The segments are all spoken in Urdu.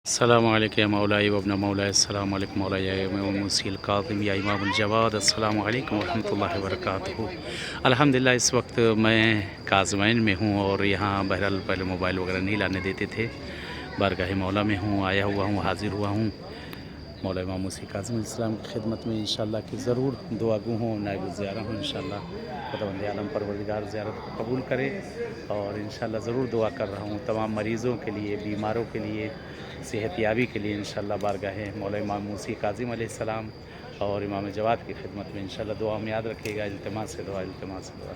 السلام عليكم يا مولاي وابن مولاي. السلام عليكم مولاي يا إمام الموسي الکاظم یا امام الجواد. السلام علیکم ورحمۃ اللہ وبرکاتہ. الحمدللہ اس وقت میں کاظمین میں ہوں اور یہاں بہرحال پہلے موبائل وغیرہ نہیں لانے دیتے تھے. بارگاہ مولا میں ہوں، آیا ہوا ہوں، حاضر ہوا ہوں مولا امام موسی کاظم علیہ السلام کی خدمت میں. انشاءاللہ کہ ضرور دعا گو ہوں، نائب الزیارہ ہوں. انشاءاللہ خداوند عالم پروردگار زیارت کو قبول کرے اور انشاءاللہ ضرور دعا کر رہا ہوں تمام مریضوں کے لیے، بیماروں کے لیے، صحت یابی کے لیے. انشاءاللہ بارگاہ مولا امام موسی کاظم علیہ السلام اور امام جواد کی خدمت میں انشاءاللہ دعا میں یاد رکھیے گا. التماس سے دعا، التماس سے دعا.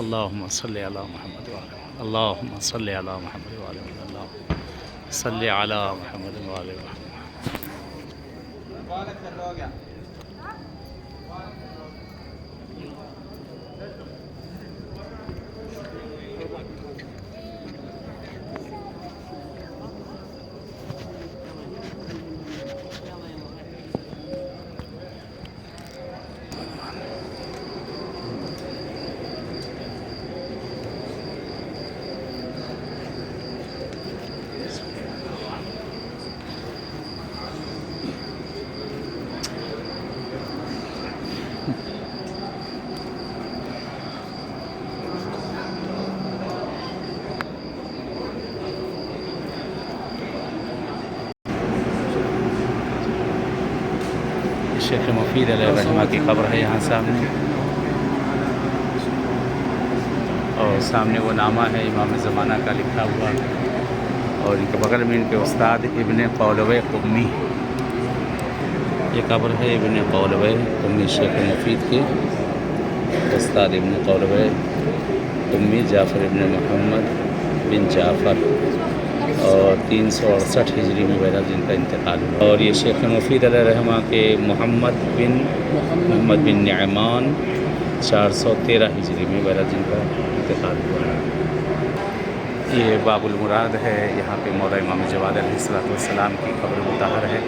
اللہم صلی علی محمد وعلی محمد. اللہم صلی علی محمد وعلی محمد. اللہم صلی علی محمد وعلی محمد. شیخ مفید علیہ الرحمہ کی قبر ہے یہاں سامنے، اور سامنے وہ نامہ ہے امام زمانہ کا لکھا ہوا، اور ان کے بغل میں ان کے استاد ابن قولوی قمی. یہ قبر ہے ابن قولوی قمی، شیخ مفید کے استاد ابن قولوی قمی جعفر ابن محمد بن جعفر، اور 368 ہجری میں بہرحال جن کا انتقال ہوا. اور یہ شیخ مفید علیہ الرحمہ کے محمد بن نعمان 413 ہجری میں بہرحال جن کا انتقال ہوا. یہ باب المراد ہے، یہاں پہ مولا امام جواد علیہ السلام کی قبر مطہر ہے.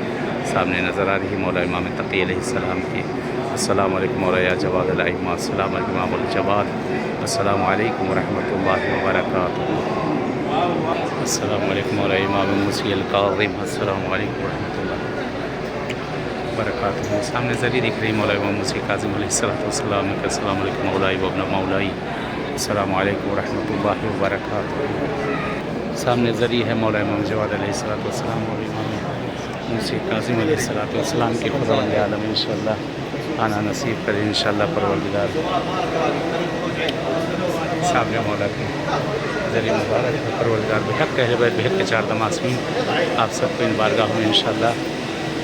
سامنے نظر آ رہی مولا امام تقی علیہ السلام کی. السلام علیکم مولا یا جواد الائمہ. السلام علیکم امام الجواد. السلام علیکم ورحمۃ اللہ وبرکاتہ. السلام علیکم مولا امام موسی الکاظم. السلام علیکم ورحمۃ اللہ وبرکاتہ. سامنے ذریعہ دکھ رہی مولا امام موسی کاظم علیہ السلام کا. السلام علیکم مولائی وابن مولائی. السلام علیکم ورحمۃ اللہ وبرکاتہ. سامنے ذریعہ ہے مولا امام جواد علیہ السلام اور امام موسی کاظم علیہ السلام کی. خداوند عالم انشاءاللہ آنا نصیب کرے انشاءاللہ پروردگار. سامنے مولا کے ذریعہ مبارک ہے پروردگار بحق اہل بیت بحق کے 4 معصومین آپ سب کو ان بارگاہوں میں انشاءاللہ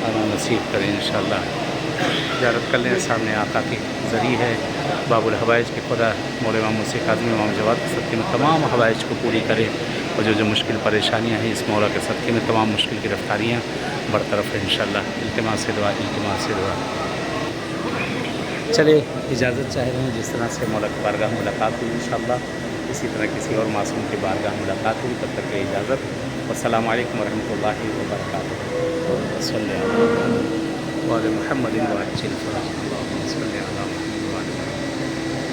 آنا نصیب کریں. انشاءاللہ زیارت کر لیں. سامنے آقا کی ذریعہ ہے باب الحوائج کے. خدا مولا امام موسی کاظم امام جواد کے صدقے میں تمام حوائج کو پوری کرے، اور جو مشکل پریشانیاں ہیں اس مولا کے صدقے میں تمام مشکل گرفتاریاں برطرف ہیں انشاءاللہ. التماس سے دعا، التماس سے دعا. چلے اجازت چاہ رہے ہیں، جس طرح سے مولا کی بارگاہ ملاقات ہوئی انشاءاللہ اسی طرح کسی اور معصوم کی بارگاہ ملاقات ہوئی. تب تک کی اجازت. والسلام علیکم ورحمۃ اللہ وبرکاتہ. صلی اللہ علیہ محمد وعجل فرج. اللہم صلی علی محمد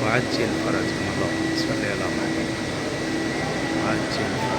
وعجل فرج. اللہم صلی علی محمد وعجل فرج.